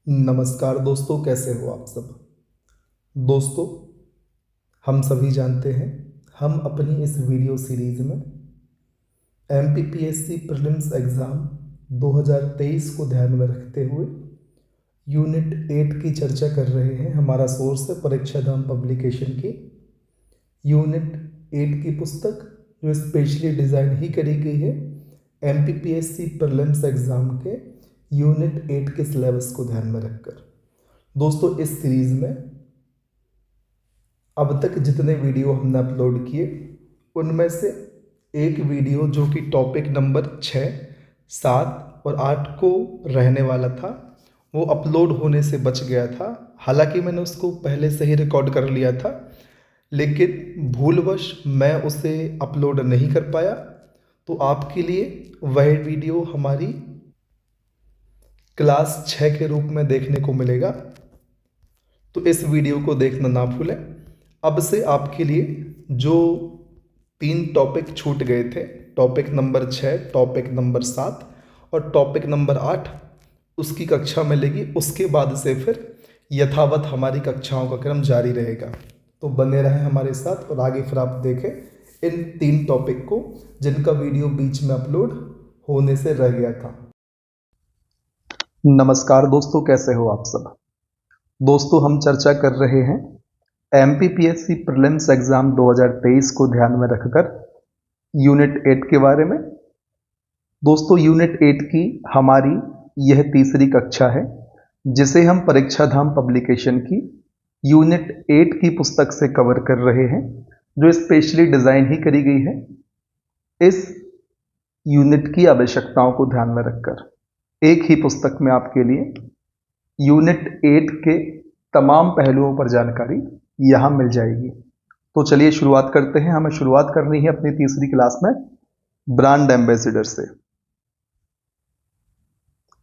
नमस्कार दोस्तों, कैसे हो आप सब। दोस्तों, हम सभी जानते हैं, हम अपनी इस वीडियो सीरीज में एमपीपीएससी प्रीलिम्स एग्ज़ाम 2023 को ध्यान में रखते हुए यूनिट 8 की चर्चा कर रहे हैं। हमारा सोर्स है परीक्षा धाम पब्लिकेशन की यूनिट 8 की पुस्तक, जो स्पेशली डिज़ाइन ही करी गई है एमपीपीएससी प्रीलिम्स एग्ज़ाम के यूनिट 8 के सिलेबस को ध्यान में रखकर। दोस्तों, इस सीरीज़ में अब तक जितने वीडियो हमने अपलोड किए उनमें से एक वीडियो जो कि टॉपिक नंबर 6, 7 और 8 को रहने वाला था, वो अपलोड होने से बच गया था। हालांकि मैंने उसको पहले से ही रिकॉर्ड कर लिया था, लेकिन भूलवश मैं उसे अपलोड नहीं कर पाया। तो आपके लिए वह वीडियो हमारी क्लास 6 के रूप में देखने को मिलेगा, तो इस वीडियो को देखना ना भूलें। अब से आपके लिए जो 3 टॉपिक छूट गए थे, टॉपिक नंबर 6, टॉपिक नंबर 7 और टॉपिक नंबर 8, उसकी कक्षा मिलेगी। उसके बाद से फिर यथावत हमारी कक्षाओं का क्रम जारी रहेगा। तो बने रहें हमारे साथ और आगे फिर आप देखें इन 3 टॉपिक को जिनका वीडियो बीच में अपलोड होने से रह गया था। नमस्कार दोस्तों, कैसे हो आप सब। दोस्तों, हम चर्चा कर रहे हैं एमपीपीएससी प्रीलिम्स एग्ज़ाम 2023 को ध्यान में रखकर यूनिट 8 के बारे में। दोस्तों, यूनिट 8 की हमारी यह तीसरी कक्षा है, जिसे हम परीक्षा धाम पब्लिकेशन की यूनिट 8 की पुस्तक से कवर कर रहे हैं, जो स्पेशली डिज़ाइन ही करी गई है इस यूनिट की आवश्यकताओं को ध्यान में रखकर। एक ही पुस्तक में आपके लिए यूनिट 8 के तमाम पहलुओं पर जानकारी यहाँ मिल जाएगी। तो चलिए शुरुआत करते हैं। हमें शुरुआत करनी है अपनी तीसरी क्लास में ब्रांड एम्बेसडर से।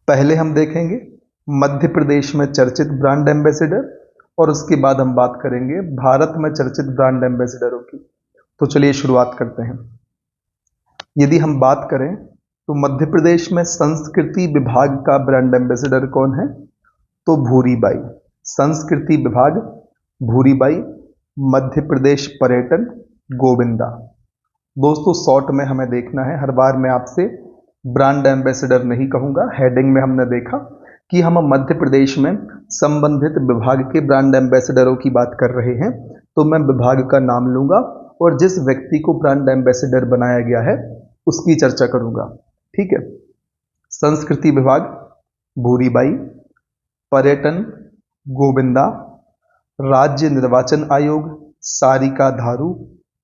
पहले हम देखेंगे मध्य प्रदेश में चर्चित ब्रांड एम्बेसडर, और उसके बाद हम बात करेंगे भारत में चर्चित ब्रांड एम्बेसडरों की। तो चलिए शुरुआत करते हैं। यदि हम बात करें तो मध्य प्रदेश में संस्कृति विभाग का ब्रांड एम्बेसडर कौन है, तो भूरीबाई। संस्कृति विभाग भूरीबाई, मध्य प्रदेश पर्यटन गोविंदा। दोस्तों, शॉर्ट में हमें देखना है, हर बार मैं आपसे ब्रांड एम्बेसडर नहीं कहूँगा। हेडिंग में हमने देखा कि हम मध्य प्रदेश में संबंधित विभाग के ब्रांड एम्बेसडरों की बात कर रहे हैं, तो मैं विभाग का नाम लूँगा और जिस व्यक्ति को ब्रांड एम्बेसडर बनाया गया है उसकी चर्चा करूँगा। ठीक है। संस्कृति विभाग भूरीबाई, पर्यटन गोविंदा, राज्य निर्वाचन आयोग सारिका धारू।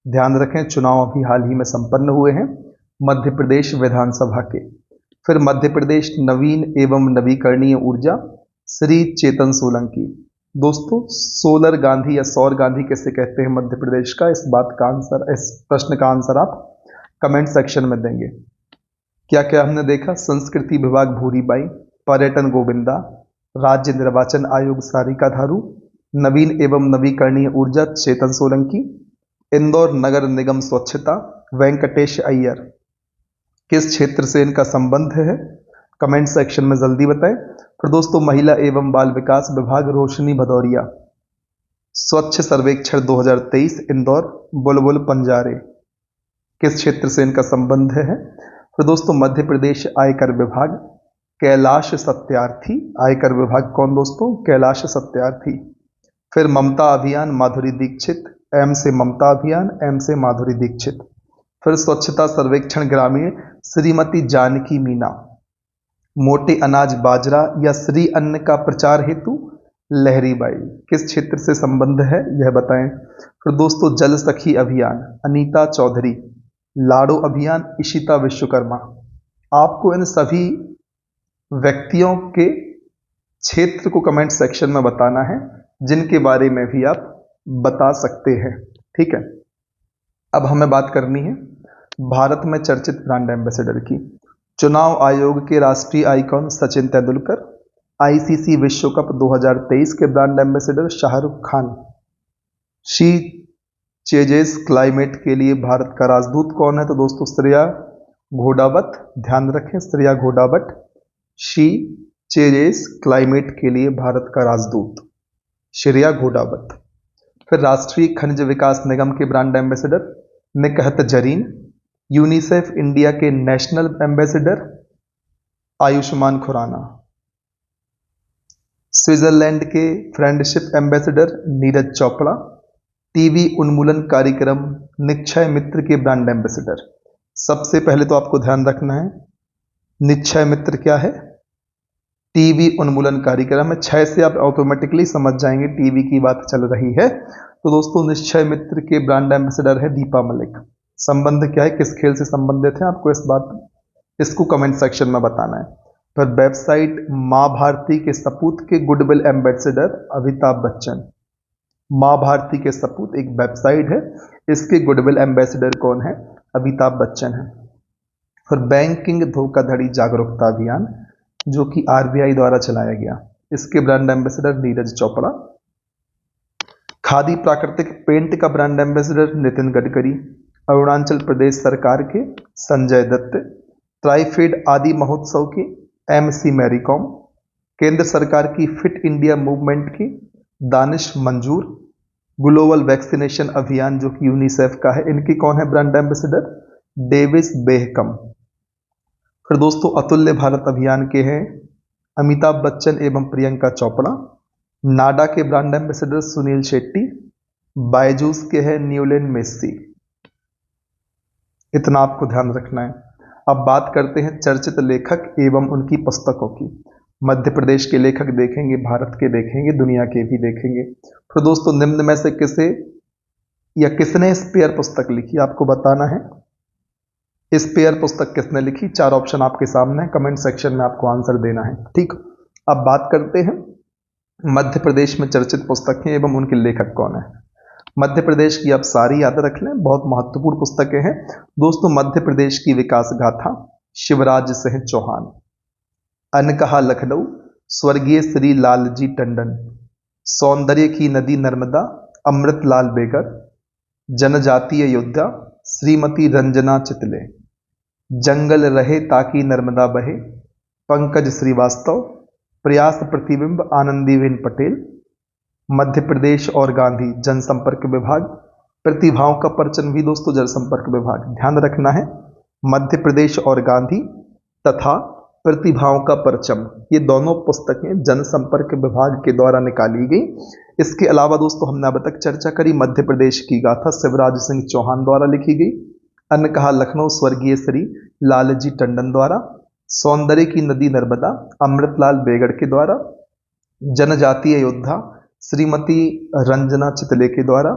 ध्यान रखें, चुनाव अभी हाल ही में संपन्न हुए हैं मध्य प्रदेश विधानसभा के। फिर मध्य प्रदेश नवीन एवं नवीकरणीय ऊर्जा श्री चेतन सोलंकी। दोस्तों, सोलर गांधी या सौर गांधी कैसे कहते हैं मध्य प्रदेश का, इस बात का आंसर, इस प्रश्न का आंसर आप कमेंट सेक्शन में देंगे। क्या क्या हमने देखा? संस्कृति विभाग भूरीबाई, पर्यटन गोविंदा, राज्य निर्वाचन आयोग सारिका धारू, नवीन एवं नवीकरणीय ऊर्जा चेतन सोलंकी, इंदौर नगर निगम स्वच्छता वेंकटेश अय्यर। किस क्षेत्र से इनका संबंध है? कमेंट सेक्शन में जल्दी बताएं। फिर दोस्तों, महिला एवं बाल विकास विभाग रोशनी भदौरिया, स्वच्छ सर्वेक्षण 2023 इंदौर बुलबुल पंजारे। किस क्षेत्र से इनका संबंध है? फिर दोस्तों, मध्य प्रदेश आयकर विभाग कैलाश सत्यार्थी। आयकर विभाग कौन दोस्तों? कैलाश सत्यार्थी। फिर ममता अभियान माधुरी दीक्षित, एम से ममता अभियान, एम से माधुरी दीक्षित। फिर स्वच्छता सर्वेक्षण ग्रामीण श्रीमती जानकी मीना। मोटे अनाज बाजरा या श्री अन्न का प्रचार हेतु लहरीबाई। किस क्षेत्र से संबंध है यह बताएं। फिर दोस्तों, जल सखी अभियान अनीता चौधरी, लाडो अभियान इशिता विश्वकर्मा। आपको इन सभी व्यक्तियों के क्षेत्र को कमेंट सेक्शन में बताना है, जिनके बारे में भी आप बता सकते हैं। ठीक है। अब हमें बात करनी है भारत में चर्चित ब्रांड एम्बेसडर की। चुनाव आयोग के राष्ट्रीय आइकॉन सचिन तेंदुलकर, आईसीसी विश्व कप 2023 के brand ambassador Shahrukh Khan, she ceases climate के लिए भारत का राजदूत कौन है, तो दोस्तों श्रेया घोड़ावत। ध्यान रखें, श्रेया घोड़ावत। शी चेरेस क्लाइमेट के लिए भारत का राजदूत श्रेया घोडावत। फिर राष्ट्रीय खनिज विकास निगम के brand ambassador Nikhat Zareen. UNICEF India के national ambassador Ayushmann Khurrana. Switzerland के friendship ambassador Neeraj Chopra. TB उन्मूलन कार्यक्रम निक्षय मित्र के ब्रांड एम्बेसडर। सबसे पहले तो आपको ध्यान रखना है निक्षय मित्र क्या है, टीबी उन्मूलन कार्यक्रम है। 6 से आप ऑटोमेटिकली समझ जाएंगे टीबी की बात चल रही है। तो दोस्तों निक्षय मित्र के ब्रांड एम्बेसडर है दीपा मलिक। संबंध क्या है, किस खेल से संबंधित है, आपको इसको कमेंट सेक्शन में बताना है। फिर वेबसाइट माँ भारती के सपूत के गुडविल एम्बेसडर अमिताभ बच्चन। माँ भारती के सपूत एक वेबसाइट है, इसके गुडविल एम्बेसडर कौन है, अमिताभ बच्चन है। फिर बैंकिंग धोखाधड़ी जागरूकता अभियान जो कि आरबीआई द्वारा चलाया गया, इसके ब्रांड एम्बेसडर नीरज चोपड़ा। खादी प्राकृतिक पेंट का ब्रांड एम्बेसडर नितिन गडकरी। अरुणाचल प्रदेश सरकार के संजय दत्त। ट्राइफेड आदि महोत्सव के एमसी मैरी कॉम। केंद्र सरकार की फिट इंडिया मूवमेंट की दानिश मंजूर। ग्लोबल वैक्सीनेशन अभियान जो कि यूनिसेफ का है, इनकी कौन है ब्रांड एम्बेसडर, डेविस बेहकम। फिर दोस्तों अतुल्य भारत अभियान के हैं अमिताभ बच्चन एवं प्रियंका चोपड़ा। नाडा के ब्रांड एम्बेसडर सुनील शेट्टी। बायजूस के हैं न्यूलेन मेस्सी। इतना आपको ध्यान रखना है। अब बात करते हैं चर्चित लेखक एवं उनकी पुस्तकों की। मध्य प्रदेश के लेखक देखेंगे, भारत के देखेंगे, दुनिया के भी देखेंगे। फिर दोस्तों निम्न में से किसे या किसने स्पेयर पुस्तक लिखी, आपको बताना है स्पेयर पुस्तक किसने लिखी। 4 ऑप्शन आपके सामने है, कमेंट सेक्शन में आपको आंसर देना है। ठीक, अब बात करते हैं मध्य प्रदेश में चर्चित पुस्तकें एवं उनके लेखक कौन है। मध्य प्रदेश की आप सारी याद रख लें, बहुत महत्वपूर्ण पुस्तकें हैं दोस्तों। मध्य प्रदेश की विकास गाथा शिवराज सिंह चौहान। अनकहा लखनऊ स्वर्गीय श्री लालजी टंडन। सौंदर्य की नदी नर्मदा अमृतलाल बेगर। जनजातीय योद्धा श्रीमती रंजना चितले। जंगल रहे ताकि नर्मदा बहे पंकज श्रीवास्तव। प्रयास प्रतिबिंब आनंदीबेन पटेल। मध्य प्रदेश और गांधी जनसंपर्क विभाग। प्रतिभाओं का परचम भी दोस्तों जनसंपर्क विभाग। ध्यान रखना है मध्य प्रदेश और गांधी तथा प्रतिभाओं का परचम, ये दोनों पुस्तकें जनसंपर्क विभाग के द्वारा निकाली गई। इसके अलावा दोस्तों हमने अब तक चर्चा करी मध्य प्रदेश की गाथा शिवराज सिंह चौहान द्वारा लिखी गई। अनकहा लखनऊ स्वर्गीय श्री लालजी टंडन द्वारा। सौंदर्य की नदी नर्मदा अमृतलाल बेगड़ के द्वारा। जनजातीय योद्धा श्रीमती रंजना चितले के द्वारा।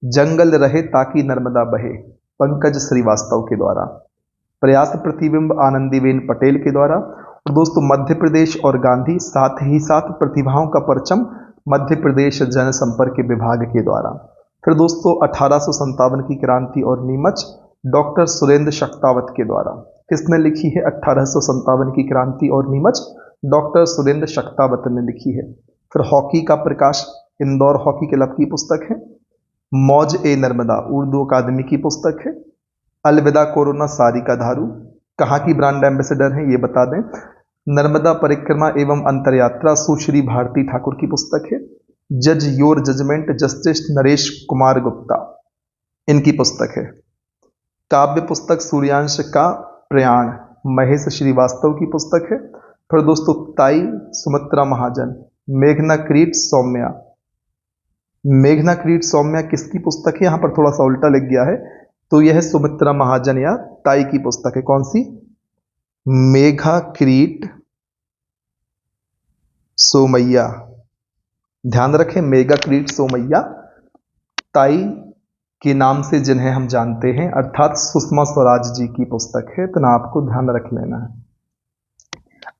जंगल रहे ताकि नर्मदा बहे पंकज श्रीवास्तव के द्वारा। प्रयास प्रतिबिंब आनंदीबेन पटेल के द्वारा। और दोस्तों मध्य प्रदेश और गांधी साथ ही साथ प्रतिभाओं का परचम मध्य प्रदेश जनसंपर्क विभाग के द्वारा। फिर दोस्तों 1857 की क्रांति और नीमच डॉक्टर सुरेंद्र शक्तावत के द्वारा। किसने लिखी है 1857 की क्रांति और नीमच, डॉक्टर सुरेंद्र शक्तावत ने लिखी है। फिर हॉकी का प्रकाश इंदौर हॉकी क्लब की पुस्तक है। मौज ए नर्मदा उर्दू अकादमी की पुस्तक है। अलविदा कोरोना सारिका धारू कहाँ की ब्रांड एम्बेसडर हैं ये बता दें। नर्मदा परिक्रमा एवं अंतरयात्रा सुश्री भारती ठाकुर की पुस्तक है। जज your judgement justice Naresh Kumar Gupta इनकी पुस्तक है। काव्य पुस्तक सूर्यांश का प्रयाण महेश श्रीवास्तव की पुस्तक है। फिर दोस्तों ताई सुमित्रा महाजन। मेघना क्रीट सौम्या। मेघना क्रीट सौम्या किसकी पुस्तक है, यहां पर थोड़ा सा उल्टा लिख गया है, तो यह सुमित्रा महाजन या ताई की पुस्तक है। कौन सी, मेघा क्रीट सोमैया। ध्यान रखें मेघा क्रीट सोमैया ताई के नाम से जिन्हें हम जानते हैं, अर्थात सुषमा स्वराज जी की पुस्तक है। इतना आपको ध्यान रख लेना है।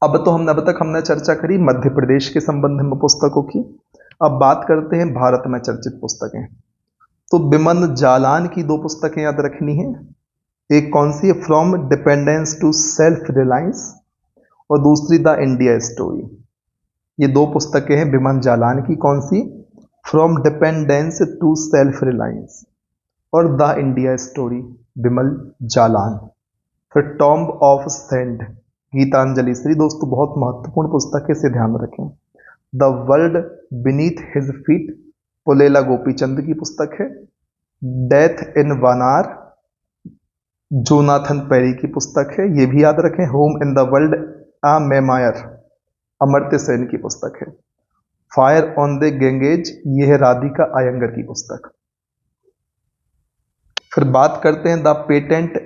अब तक हमने चर्चा करी मध्य प्रदेश के संबंध में पुस्तकों की। अब बात करते हैं भारत में चर्चित पुस्तकें। तो बिमन जालान की 2 पुस्तकें याद रखनी है। एक कौन सी है, from dependence to self reliance, और दूसरी द इंडिया स्टोरी। ये 2 पुस्तकें हैं बिमन जालान की। कौन सी, from dependence to self reliance और the India story, Bimal Jalan. फिर tomb of sand Geetanjali Shree दोस्तों बहुत महत्वपूर्ण पुस्तक है, इसे ध्यान रखें। The world beneath his feet Pullela Gopichand की पुस्तक है। डेथ इन वानार जोनाथन पेरी की पुस्तक है, ये भी याद रखें। Home in the world a memoir Amartya Sen की पुस्तक है। फायर ऑन द गैंगेज यह है राधिका आयंगर की पुस्तक। फिर बात करते हैं द पेटेंट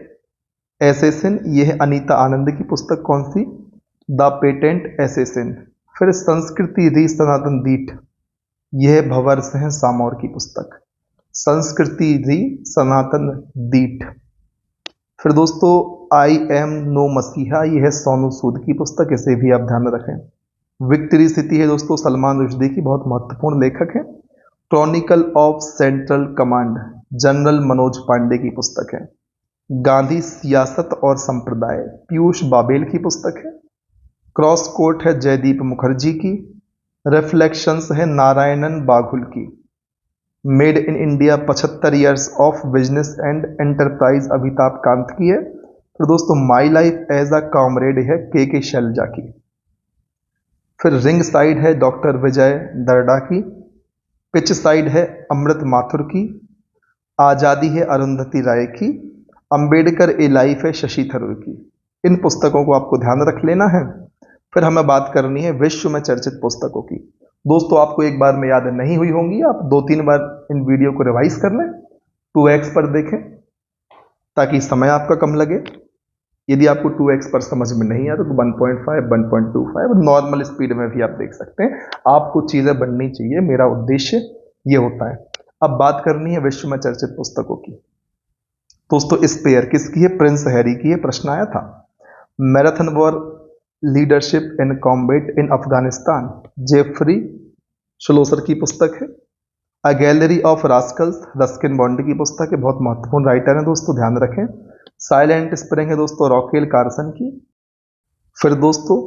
एसेसिन, यह है अनीता आनंद की पुस्तक। कौन सी? The patent assassin. फिर संस्कृति री सनातन दीठ, यह है भंवर सिंह सामौर की पुस्तक। संस्कृति री सनातन दीठ। फिर दोस्तों आई एम नो मसीहा, यह है सोनू सूद की पुस्तक, इसे भी आप ध्यान रखें। विक्ट्री सिटी है दोस्तों सलमान रुश्दी की, बहुत महत्वपूर्ण लेखक है। Chronicle of central command general Manoj Pandey की पुस्तक है। गांधी सियासत और संप्रदाय पीयूष बाबेल की पुस्तक है। क्रॉस कोर्ट है जयदीप मुखर्जी की। रिफ्लेक्शंस है नारायणन बाघुल की। Made in India 75 years of business and enterprise Amitabh Kant की है। फिर दोस्तों my life as a comrade है के शैलजा की। फिर रिंग साइड है डॉक्टर विजय दर्डा की। पिच साइड है अमृत माथुर की। आज़ादी है अरुंधति राय की। अंबेडकर ए लाइफ है शशि थरूर की। इन पुस्तकों को आपको ध्यान रख लेना है। फिर हमें बात करनी है विश्व में चर्चित पुस्तकों की। दोस्तों आपको एक बार में याद नहीं हुई होंगी, आप 2-3 बार इन वीडियो को रिवाइज कर लें, 2x पर देखें ताकि समय आपका कम लगे। यदि आपको 2x पर समझ में नहीं आता तो 1.5, 1.25 नॉर्मल स्पीड में भी आप देख सकते हैं। आपको चीज़ें बननी चाहिए, मेरा उद्देश्य ये होता है। अब बात करनी है विश्व में चर्चित पुस्तकों की। दोस्तों स्पेयर किसकी है? प्रिंस हैरी की है, प्रश्न आया था। Marathon war leadership in combat in Afghanistan Jeffrey Schloesser की पुस्तक है। A gallery of rascals Ruskin Bond की पुस्तक है, बहुत महत्वपूर्ण राइटर है दोस्तों, ध्यान रखें। साइलेंट स्प्रिंग है दोस्तों रॉकेल कार्सन की। फिर दोस्तों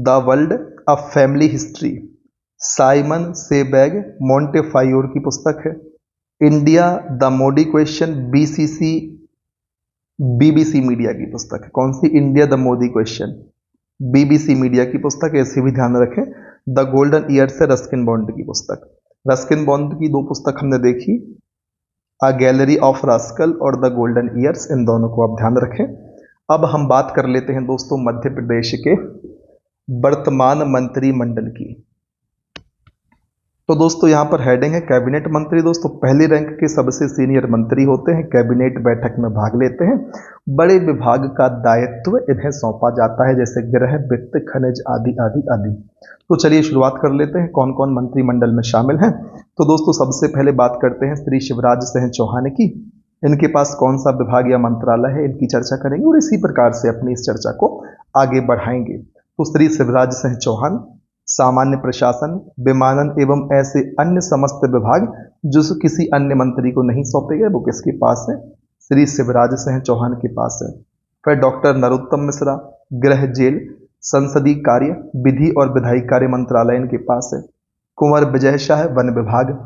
the world a family history Simon Sebag Montefiore की पुस्तक है। India the Modi question BBC media की पुस्तक है। कौन सी? India the Modi question BBC media की पुस्तक है, इसे भी ध्यान रखें। द गोल्डन ईयर्स है रस्किन बॉन्ड की पुस्तक। रस्किन बॉन्ड की 2 पुस्तक हमने देखी, अ गैलरी ऑफ रास्कल और द गोल्डन ईयर्स, इन दोनों को आप ध्यान रखें। अब हम बात कर लेते हैं दोस्तों मध्य प्रदेश के वर्तमान मंत्रिमंडल की। तो दोस्तों यहाँ पर हेडिंग है कैबिनेट मंत्री। दोस्तों पहली रैंक के सबसे सीनियर मंत्री होते हैं, कैबिनेट बैठक में भाग लेते हैं। बड़े विभाग का दायित्व इन्हें सौंपा जाता है, जैसे गृह, वित्त, खनिज आदि आदि आदि। तो चलिए शुरुआत कर लेते हैं कौन कौन मंत्रिमंडल में शामिल हैं। तो दोस्तों सबसे पहले बात करते हैं श्री शिवराज सिंह चौहान की। इनके पास कौन सा विभाग या मंत्रालय है, इनकी चर्चा करेंगे और इसी प्रकार से अपनी इस चर्चा को आगे बढ़ाएंगे। तो श्री शिवराज सिंह चौहान सामान्य प्रशासन, विमानन एवं ऐसे अन्य समस्त विभाग जो किसी अन्य मंत्री को नहीं सौंपे गए वो किसके पास है? श्री शिवराज सिंह चौहान के पास है। फिर डॉक्टर नरोत्तम मिश्रा गृह, जेल, संसदीय कार्य, विधि और विधायी कार्य मंत्रालय इनके पास है। कुंवर विजय शाह वन विभाग,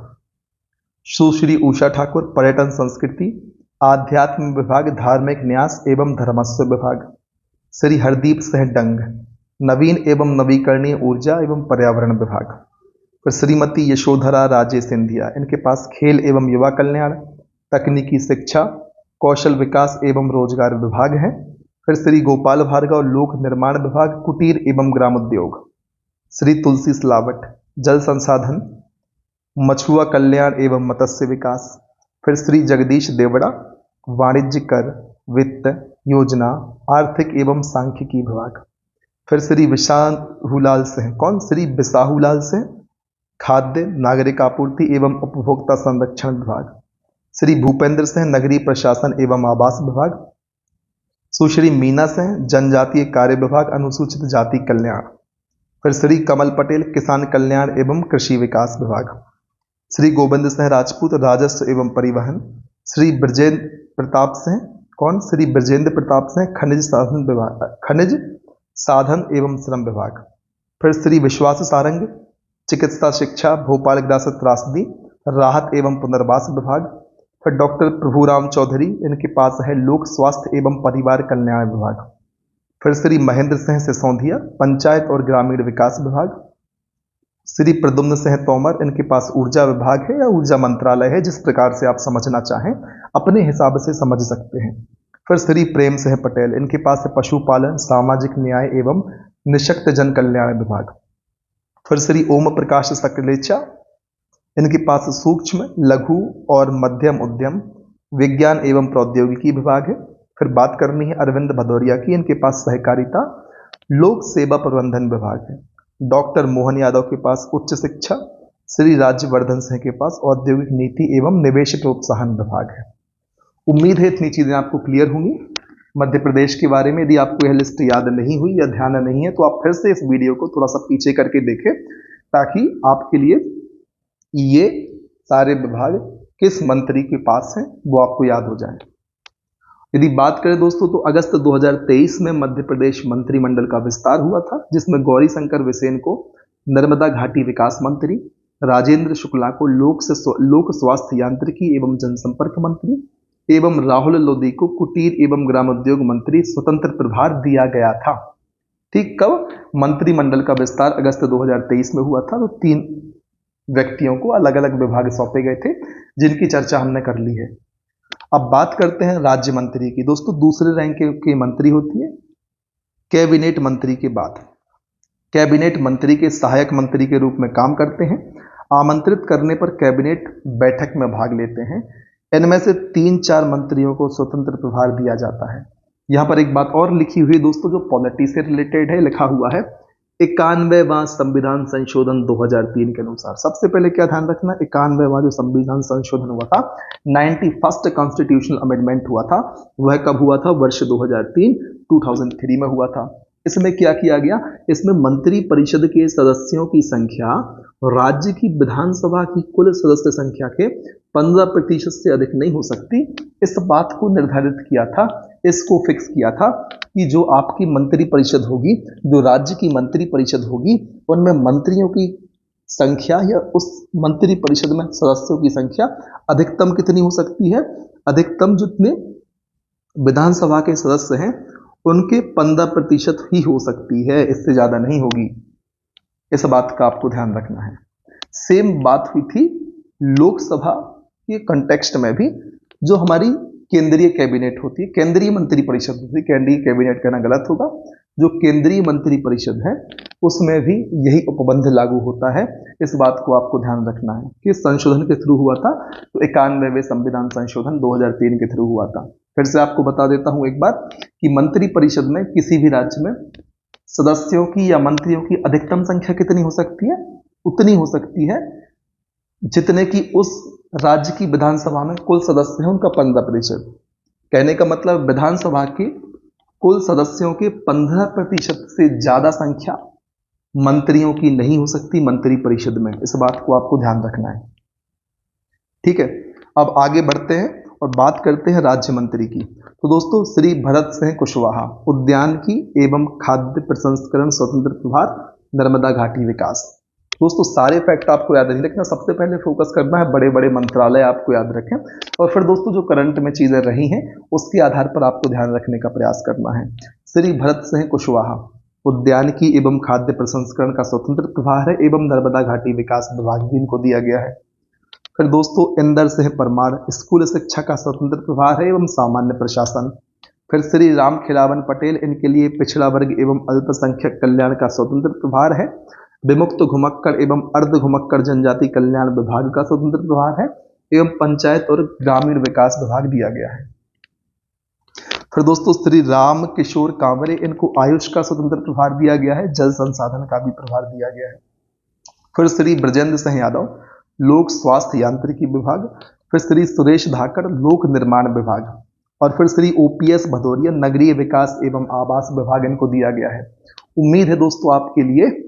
सुश्री उषा ठाकुर पर्यटन संस्कृति, आध्यात्म विभाग, धार्मिक न्यास एवं धर्मस्व विभाग। श्री हरदीप सिंह डंग नवीन एवं नवीकरणीय ऊर्जा एवं पर्यावरण विभाग। फिर श्रीमती यशोधरा राजे सिंधिया, इनके पास खेल एवं युवा कल्याण, तकनीकी शिक्षा, कौशल विकास एवं रोजगार विभाग है। फिर श्री गोपाल भार्गव लोक निर्माण विभाग, कुटीर एवं ग्रामोद्योग। श्री तुलसी सिलावट जल संसाधन, मछुआ कल्याण एवं मत्स्य विकास। फिर श्री जगदीश देवड़ा वाणिज्य कर, वित्त, योजना, आर्थिक एवं सांख्यिकी विभाग। फिर श्री विसाहुलाल सिंह, कौन? श्री विसाहुलाल सिंह खाद्य, नागरिक आपूर्ति एवं उपभोक्ता संरक्षण विभाग। श्री भूपेंद्र सिंह नगरीय प्रशासन एवं आवास विभाग। सुश्री मीना सिंह जनजातीय कार्य विभाग, अनुसूचित जाति कल्याण। फिर श्री कमल पटेल किसान कल्याण एवं कृषि विकास विभाग। श्री गोविंद सिंह राजपूत राजस्व एवं परिवहन। श्री ब्रजेंद्र प्रताप सिंह, कौन? श्री ब्रजेंद्र प्रताप सिंह खनिज साधन विभाग, खनिज साधन एवं श्रम विभाग। फिर श्री विश्वास सारंग चिकित्सा शिक्षा, भोपाल ग्रास त्रासदी, राहत एवं पुनर्वास विभाग। फिर डॉक्टर प्रभुराम चौधरी, इनके पास है लोक स्वास्थ्य एवं परिवार कल्याण विभाग। फिर श्री महेंद्र सिंह सिसोदिया, पंचायत और ग्रामीण विकास विभाग। श्री प्रद्युम्न सिंह तोमर, इनके पास ऊर्जा विभाग है या ऊर्जा मंत्रालय है, जिस प्रकार से आप समझना चाहें अपने हिसाब से समझ सकते हैं। फिर श्री प्रेम सिंह पटेल, इनके पास है पशुपालन, सामाजिक न्याय एवं निःशक्त जन कल्याण विभाग। फिर श्री ओम प्रकाश सकलेचा, इनके पास सूक्ष्म, लघु और मध्यम उद्यम, विज्ञान एवं प्रौद्योगिकी विभाग है। फिर बात करनी है अरविंद भदौरिया की, इनके पास सहकारिता, लोक सेवा प्रबंधन विभाग है। डॉक्टर मोहन यादव के पास उच्च शिक्षा। श्री राज्यवर्धन सिंह के पास औद्योगिक नीति एवं निवेश प्रोत्साहन विभाग है। उम्मीद है इतनी चीजें आपको क्लियर होंगी मध्य प्रदेश के बारे में। यदि आपको यह लिस्ट याद नहीं हुई या ध्यान नहीं है तो आप फिर से इस वीडियो को थोड़ा सा पीछे करके देखें, ताकि आपके लिए ये सारे विभाग किस मंत्री के पास हैं वो आपको याद हो जाए। यदि बात करें दोस्तों तो अगस्त 2023 में मध्य प्रदेश मंत्रिमंडल का विस्तार हुआ था, जिसमें गौरी शंकर बिसेन को नर्मदा घाटी विकास मंत्री, राजेंद्र शुक्ला को लोक स्वास्थ्य यांत्रिकी एवं जनसंपर्क मंत्री एवं राहुल लोधी को कुटीर एवं ग्रामोद्योग मंत्री स्वतंत्र प्रभार दिया गया था। ठीक कब? मंत्रिमंडल का विस्तार अगस्त 2023 में हुआ था, तो 3 व्यक्तियों को अलग अलग विभाग सौंपे गए थे, जिनकी चर्चा हमने कर ली है। अब बात करते हैं राज्य मंत्री की। दोस्तों दूसरे रैंक के मंत्री होती है कैबिनेट मंत्री के बाद। कैबिनेट मंत्री के सहायक मंत्री के रूप में काम करते हैं, आमंत्रित करने पर कैबिनेट बैठक में भाग लेते हैं। इनमें से 3-4 मंत्रियों को स्वतंत्र प्रभार दिया जाता है। यहां पर एक बात और लिखी हुई दोस्तों जो पॉलिटी से रिलेटेड है, लिखा हुआ है 91वां संविधान संशोधन 2003 के अनुसार। सबसे पहले क्या ध्यान रखना, 91वां जो संविधान संशोधन हुआ था, 91st कॉन्स्टिट्यूशनल अमेंडमेंट हुआ था, वह कब हुआ था? वर्ष 2003 में हुआ था। इसमें क्या किया गया? इसमें मंत्री परिषद के सदस्यों की संख्या राज्य की विधानसभा की कुल सदस्य संख्या के 15% से अधिक नहीं हो सकती। इस बात को निर्धारित किया था, इसको फिक्स किया था कि जो आपकी मंत्री परिषद होगी, जो राज्य की मंत्री परिषद होगी, उनमें मंत्रियों की संख्या या उस मंत्री परिषद में सदस्यों की संख्या अधिकतम कितनी हो सकती है? अधिकतम जितने विधानसभा के सदस्य हैं उनके 15% ही हो सकती है, इससे ज्यादा नहीं होगी। इस बात का आपको ध्यान रखना है। सेम बात हुई थी लोकसभा के कंटेक्स्ट में भी। जो हमारी केंद्रीय कैबिनेट होती है, केंद्रीय मंत्री परिषद होती है, केंद्रीय कैबिनेट कहना गलत होगा, जो केंद्रीय मंत्री परिषद है उसमें भी यही उपबंध लागू होता है। इस बात को आपको ध्यान रखना है कि संशोधन के थ्रू हुआ था, तो 91वें संविधान संशोधन 2003 के थ्रू हुआ था। फिर से आपको बता देता हूं एक बार कि मंत्री परिषद में किसी भी राज्य में सदस्यों की या मंत्रियों की अधिकतम संख्या कितनी हो सकती है? उतनी हो सकती है जितने की उस राज्य की विधानसभा में कुल सदस्य हैं उनका 15%। कहने का मतलब विधानसभा के कुल सदस्यों के 15% से ज्यादा संख्या मंत्रियों की नहीं हो सकती मंत्री परिषद में। इस बात को आपको ध्यान रखना है, ठीक है। अब आगे बढ़ते हैं और बात करते हैं राज्य मंत्री की। तो दोस्तों श्री भरत सिंह कुशवाहा, उद्यानिकी एवं खाद्य प्रसंस्करण स्वतंत्र प्रभार, नर्मदा घाटी विकास। दोस्तों सारे फैक्ट आपको याद नहीं रखना, सबसे पहले फोकस करना है बड़े बड़े मंत्रालय आपको याद रखें, और फिर दोस्तों जो करंट में चीजें रही हैं उसके आधार पर आपको ध्यान रखने का प्रयास करना है। श्री भरत सिंह कुशवाहा उद्यानिकी एवं खाद्य प्रसंस्करण का स्वतंत्र प्रभार है एवं नर्मदा घाटी विकास विभाग भी इनको दिया गया है। फिर दोस्तों इंदर सिंह परमार स्कूल शिक्षा का स्वतंत्र प्रभार है एवं सामान्य प्रशासन। फिर श्री राम खिलावन पटेल, इनके लिए पिछड़ा वर्ग एवं अल्पसंख्यक कल्याण का स्वतंत्र प्रभार है। विमुक्त घुमक्कड़ एवं अर्ध घुमक्कड़ जनजाति कल्याण विभाग का स्वतंत्र प्रभार है एवं पंचायत और ग्रामीण विकास विभाग दिया गया है। फिर दोस्तों श्री राम किशोर कांवरे, इनको आयुष का स्वतंत्र प्रभार दिया गया है, जल संसाधन का भी प्रभार दिया गया है। फिर श्री ब्रजेंद्र सिंह यादव लोक स्वास्थ्य यांत्रिकी विभाग, फिर श्री सुरेश धाकड़ लोक निर्माण विभाग, और फिर श्री OPS भदौरिया नगरीय विकास एवं आवास विभाग इनको दिया गया है। उम्मीद है दोस्तों आपके लिए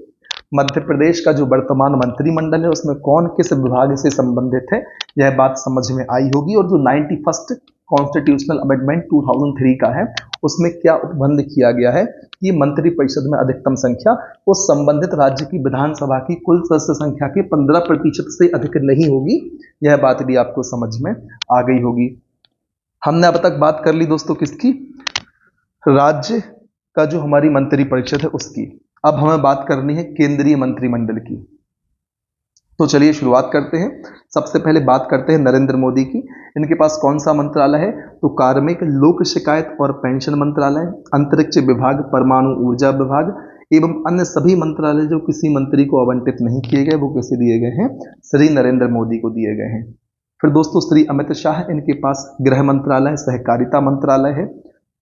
मध्य प्रदेश का जो वर्तमान मंत्रिमंडल है उसमें कौन किस विभाग से संबंधित है यह बात समझ में आई होगी, और जो 91st कॉन्स्टिट्यूशनल अमेंडमेंट 2003 का है उसमें क्या उपबंध किया गया है कि मंत्री परिषद में अधिकतम संख्या उस संबंधित राज्य की विधानसभा की कुल सदस्य संख्या के 15% से अधिक नहीं होगी। यह बात भी आपको समझ में आ गई होगी। हमने अब तक बात कर ली दोस्तों किसकी? राज्य का जो हमारी मंत्रिपरिषद है उसकी। अब हमें बात करनी है केंद्रीय मंत्रिमंडल की। तो चलिए शुरुआत करते हैं। सबसे पहले बात करते हैं नरेंद्र मोदी की। इनके पास कौन सा मंत्रालय है? तो कार्मिक, लोक शिकायत और पेंशन मंत्रालय, अंतरिक्ष विभाग, परमाणु ऊर्जा विभाग एवं अन्य सभी मंत्रालय जो किसी मंत्री को आवंटित नहीं किए गए वो किसे दिए गए हैं? श्री नरेंद्र मोदी को दिए गए हैं। फिर दोस्तों श्री अमित शाह, इनके पास गृह मंत्रालय, सहकारिता मंत्रालय है।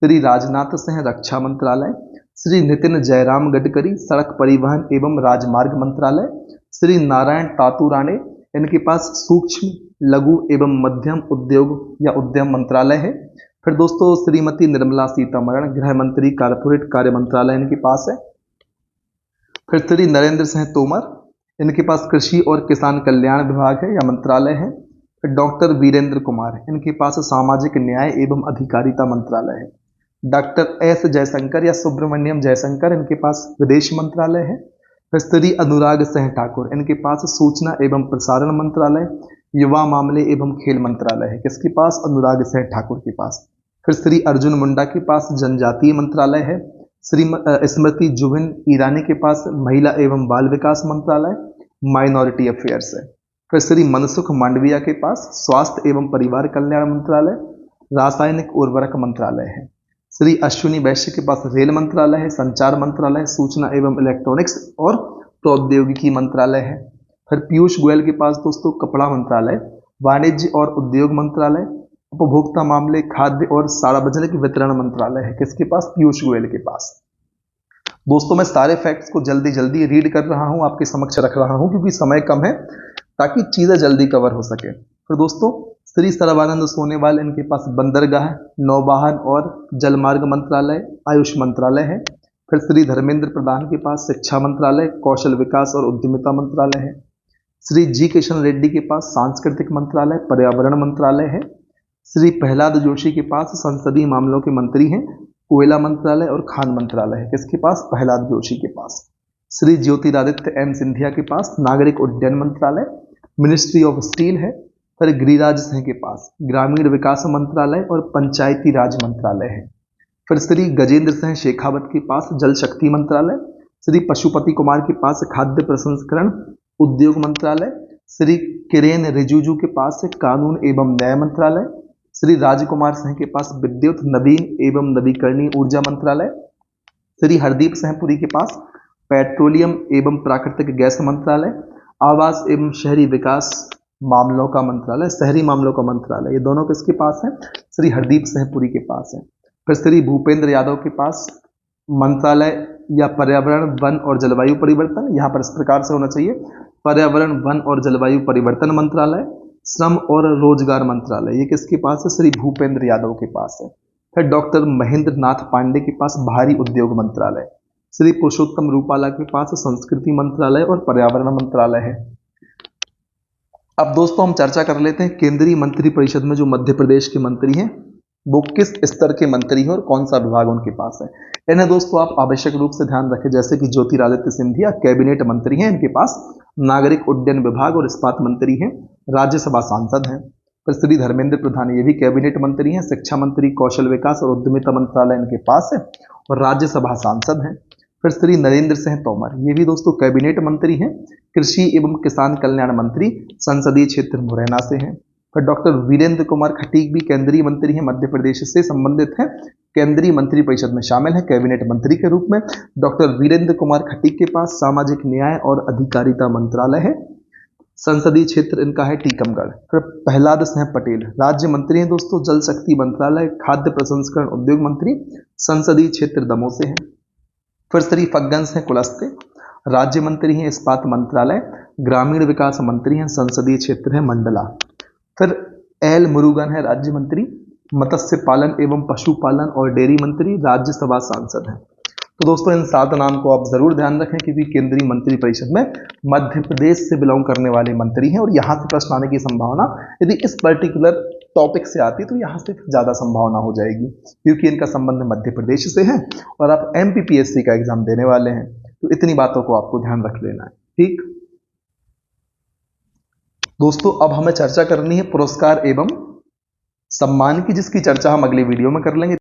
श्री राजनाथ सिंह, रक्षा मंत्रालय। श्री नितिन जयराम गडकरी, सड़क परिवहन एवं राजमार्ग मंत्रालय। श्री नारायण तातुराणे, इनके पास सूक्ष्म, लघु एवं मध्यम उद्योग या उद्यम मंत्रालय है। फिर दोस्तों श्रीमती निर्मला सीतारमण, गृह मंत्री, कारपोरेट कार्य मंत्रालय इनके पास है। फिर श्री नरेंद्र सिंह तोमर, इनके पास कृषि और किसान कल्याण विभाग है या मंत्रालय है। फिर डॉक्टर वीरेंद्र कुमार, इनके पास सामाजिक न्याय एवं अधिकारिता मंत्रालय है। डॉक्टर एस जयशंकर या सुब्रमण्यम जयशंकर, इनके पास विदेश मंत्रालय है। फिर श्री अनुराग सिंह ठाकुर, इनके पास सूचना एवं प्रसारण मंत्रालय, युवा मामले एवं खेल मंत्रालय है। किसके पास? अनुराग सिंह ठाकुर के पास। फिर श्री अर्जुन मुंडा के पास जनजातीय मंत्रालय है। श्री स्मृति जुबिन ईरानी के पास महिला एवं बाल विकास मंत्रालय, माइनॉरिटी अफेयर्स है। फिर श्री मनसुख मांडविया के पास स्वास्थ्य एवं परिवार कल्याण मंत्रालय, रासायनिक उर्वरक मंत्रालय है। श्री अश्विनी वैश्य के पास रेल मंत्रालय है, संचार मंत्रालय, सूचना एवं इलेक्ट्रॉनिक्स और प्रौद्योगिकी मंत्रालय है। फिर पीयूष गोयल के पास दोस्तों कपड़ा मंत्रालय, वाणिज्य और उद्योग मंत्रालय, उपभोक्ता मामले, खाद्य और सार्वजनिक वितरण मंत्रालय है। किसके पास? पीयूष गोयल के पास। दोस्तों मैं सारे फैक्ट्स को जल्दी जल्दी रीड कर रहा हूं, आपके समक्ष रख रहा हूं क्योंकि समय कम है ताकि चीजें जल्दी कवर हो सके। फिर दोस्तों श्री सर्बानंद सोनोवाल, इनके पास बंदरगाह, नौवाहन और जलमार्ग मंत्रालय, आयुष मंत्रालय है। फिर श्री धर्मेंद्र प्रधान के पास शिक्षा मंत्रालय, कौशल विकास और उद्यमिता मंत्रालय है। श्री जी किशन रेड्डी के पास सांस्कृतिक मंत्रालय, पर्यावरण मंत्रालय है। श्री प्रहलाद जोशी के पास संसदीय मामलों के मंत्री हैं, कोयला मंत्रालय और खान मंत्रालय है। किसके पास? प्रहलाद जोशी के पास। श्री ज्योतिरादित्य एम सिंधिया के पास नागरिक उड्डयन मंत्रालय, मिनिस्ट्री ऑफ स्टील है। फिर गिरिराज सिंह के पास ग्रामीण विकास मंत्रालय और पंचायती राज मंत्रालय है। फिर श्री गजेंद्र सिंह शेखावत के पास जल शक्ति मंत्रालय। श्री पशुपति कुमार के पास खाद्य प्रसंस्करण उद्योग मंत्रालय। श्री किरेन रिजिजू के पास कानून एवं न्याय मंत्रालय। श्री राजकुमार सिंह के पास विद्युत, नवीन एवं नवीकरणीय ऊर्जा मंत्रालय। श्री हरदीप सिंह पुरी के पास पेट्रोलियम एवं प्राकृतिक गैस मंत्रालय। आवास एवं शहरी विकास मामलों का मंत्रालय, शहरी मामलों का मंत्रालय, ये दोनों किसके पास है? श्री हरदीप सिंह पुरी के पास है। फिर श्री भूपेंद्र यादव के पास मंत्रालय या पर्यावरण, वन और जलवायु परिवर्तन, यहाँ पर इस प्रकार से होना चाहिए, पर्यावरण, वन और जलवायु परिवर्तन मंत्रालय। श्रम और रोजगार मंत्रालय, ये किसके पास है? श्री भूपेंद्र यादव के पास है। फिर डॉक्टर महेंद्र नाथ पांडे के पास भारी उद्योग मंत्रालय। श्री पुरुषोत्तम रूपाला के पास संस्कृति मंत्रालय और पर्यावरण मंत्रालय है। अब दोस्तों हम चर्चा कर लेते हैं केंद्रीय मंत्रिपरिषद में जो मध्य प्रदेश के मंत्री हैं वो किस स्तर के मंत्री हैं और कौन सा विभाग उनके पास है। इन्हें दोस्तों आप आवश्यक रूप से ध्यान रखें, जैसे कि ज्योतिरादित्य सिंधिया कैबिनेट मंत्री हैं, इनके पास नागरिक उड्डयन विभाग और इस्पात मंत्री हैं, राज्यसभा सांसद हैं। फिर श्री धर्मेंद्र प्रधान, ये भी कैबिनेट मंत्री हैं, शिक्षा मंत्री, कौशल विकास और उद्यमिता मंत्रालय इनके पास है और राज्यसभा सांसद हैं। फिर श्री नरेंद्र सिंह तोमर, ये भी दोस्तों कैबिनेट मंत्री हैं, कृषि एवं किसान कल्याण मंत्री, संसदीय क्षेत्र मुरैना से हैं। फिर डॉक्टर वीरेंद्र कुमार खटीक भी केंद्रीय मंत्री हैं, मध्य प्रदेश से संबंधित हैं, केंद्रीय मंत्रिपरिषद में शामिल है कैबिनेट मंत्री के रूप में। डॉक्टर वीरेंद्र कुमार खटीक के पास सामाजिक न्याय और अधिकारिता मंत्रालय है, संसदीय क्षेत्र इनका है टीकमगढ़। फिर प्रहलाद सिंह पटेल राज्य मंत्री हैं दोस्तों, जल शक्ति मंत्रालय, खाद्य प्रसंस्करण उद्योग मंत्री, संसदीय क्षेत्र दमोह से हैं। फिर श्री फग्गन सिंह कुलस्ते राज्य मंत्री हैं, इस्पात मंत्रालय, ग्रामीण विकास मंत्री हैं, संसदीय क्षेत्र है मंडला। फिर एल मुरुगन है राज्य मंत्री, मत्स्य पालन एवं पशुपालन और डेयरी मंत्री, राज्यसभा सांसद हैं। तो दोस्तों इन 7 नाम को आप जरूर ध्यान रखें क्योंकि केंद्रीय मंत्रिपरिषद में मध्य प्रदेश से बिलोंग करने वाले मंत्री हैं और यहाँ से प्रश्न आने की संभावना यदि इस पर्टिकुलर टॉपिक से आती तो यहाँ से ज्यादा संभावना हो जाएगी क्योंकि इनका संबंध मध्य प्रदेश से है और आप MPPSC का एग्जाम देने वाले हैं, तो इतनी बातों को आपको ध्यान रख लेना है। ठीक दोस्तों, अब हमें चर्चा करनी है पुरस्कार एवं सम्मान की, जिसकी चर्चा हम अगली वीडियो में कर लेंगे।